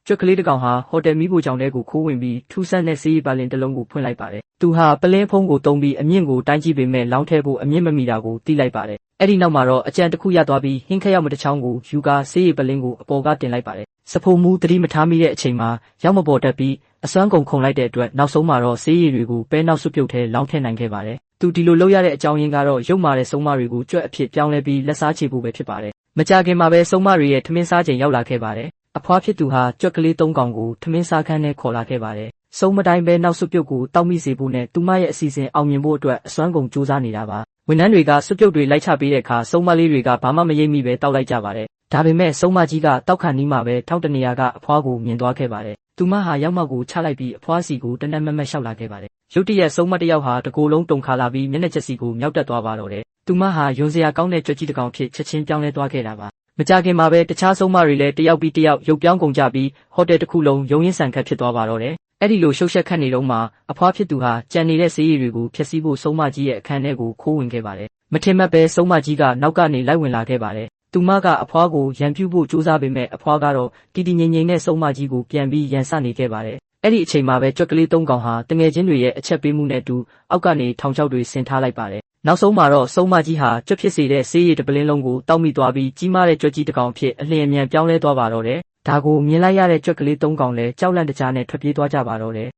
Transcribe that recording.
ကြွက်ကလေးတစ်ကောင်ဟာဟိုတယ်မီးဖိုချောင်ထဲကိုခိုးဝင်ပြီးထူးဆန်းတဲ့ဆေးရည်ပါလင်တစ်လုံးကိုဖွင့်လိုက်ပါတယ်။သူဟာပလင်းဖုံးကိုတုံးပြီးအမြင့်ကိုတိုင်းကြည့်ပေမဲ့လောင်းထဲဖို့အမြင့်မမီတာကိုသိလိုက်ပါတယ်။အဲ့ဒီနောက်မှာတော့အကြံတစ်ခုရသွားပြီးဟင်းခက်ရောက်မတစ်ချောင်းကိုယူကာဆေးရည်ပလင်းကိုအပေါ်ကတင်လိုက်ပါတယ်။စဖိုမူသတိမထားမိတဲ့အချိန်မှာရောက်မပေါ်တတ်ပြီးအစွမ်းကုန်ခုန်လိုက်တဲ့အတွက်နောက်ဆုံးမှာတော့ဆေးရည်တွေကိုပဲနောက်စွပ်ပြုတ်ထဲလောင်းထည့်နိုင်ခဲ့ပါတယ်။သူဒီလိုလုပ်ရတဲ့အကြောင်းရင်းကတော့ရုပ်မာတဲ့ဆုံးမတွေကိုကြွက်အဖြစ်ပြောင်းလဲပြီးလက်စားချေဖို့ပဲဖြစ်ပါတယ်။မကြခင်မှာပဲဆုံးမတွေရဲ့ထမင်းစားချိန်ရောက်လာခဲ့ပါတယ်။အဖွားဖြစ်သူဟာကြွက်ကလေး၃ကောင်ကိုထမင်းစားခန်းထဲခေါ်လာခဲ့ပါတယ်။ဆုံးမတိုင်းပဲနောက်စွပ်ပြုတ်ကိုတောက်မိစေဖို့နဲ့သူမရဲ့အစီအစဉ်အောင်မြင်ဖို့အတွက်အစွမ်းကုန်ကြိုးစားနေတာပါ။ဝန်ထမ်းတွေကစွပ်ပြုတ်တွေလိုက်ချပေးတဲ့အခါဆုံးမလေးတွေကဘာမှမရိပ်မိပဲတောက်လိုက်ကြပါတယ်။ဒါပေမဲ့ဆုံးမကြီးကတောက်ခါနီးမှာပဲထောက်တနေရာကအဖွားကိုမြင်သွားခဲ့ပါတယ်။သူမဟာရောက်မှကိုချလိုက်ပြီးအဖွားစီကိုတနက်မက်မက်လျှောက်လာခဲ့ပါတယ်။ရုတ်တရက်ဆုံးမတစ်ယောက်ဟာတကိုယ်လုံးတုန်ခါလာပြီးမျက်နှာချက်စီကိုမြောက်တက်သွားပါတော့တယ်။သူမဟာယွန်စရာကောင်းတဲ့ကြွက်ကြီးတစ်ကောင်ဖြစ်ချက်ချင်းပြောင်းလဲသွားခဲ့တာပါ။မကြခင်မှာပဲတခြားဆုံးမတွေလည်းတယောက်ပြီးတယောက်ရုပ်ပြောင်းကုန်ကြပြီးဟိုတယ်တစ်ခုလုံးရုံရင်းဆန်ခတ်ဖြစ်သွားပါတော့တယ်။အဲ့ဒီလိုရှုပ်ရှက်ခတ်နေတော့မှအဖွားဖြစ်သူဟာကြံနေတဲ့ဆေးရည်တွေကိုဖျက်ဆီးဖို့ဆုံးမကြီးရဲ့အခန်းထဲကိုခိုးဝင်ခဲ့ပါတယ်။မထင်မှတ်ပဲဆုံးမကြီးကနောက်ကနေလိုက်ဝင်လာခဲ့ပါတယ်။သူမကအဖွားကိုရန်ပြုဖို့ကြိုးစားပေမဲ့အဖွားကတော့တည်တည်ငြိမ်ငြိမ်နဲ့ဆုံးမကြီးကိုပြန်ပြီးရန်ဆနေခဲ့ပါတယ်။အဲ့ဒီအချိန်မှာပဲကြွက်ကလေး၃ကောင်ဟာတငယ်ချင်းတွေရဲ့အချက်ပေးမှုနဲ့အတူအောက်ကနေထောင်ချောက်တွေဆင်ထားလိုက်ပါတယ်။နောက်ဆုံးမှာတော့ဆုံးမကြီးဟာကြွက်ဖြစ်စေတဲ့ဆေးရည်တစ်ပလင်းလုံးကိုတောက်မိသွားပြီးကြီးမားတဲ့ကြွက်ကြီးတစ်ကောင်ဖြစ်အလျင်အမြန်ပြောင်းလဲသွားပါတော့တယ်။ဒါကိုမြင်လိုက်ရတဲ့ကြွက်ကလေး၃ကောင်လည်းကြောက်လန့်တကြားနဲ့ထွက်ပြေးသွားကြပါတော့တယ်။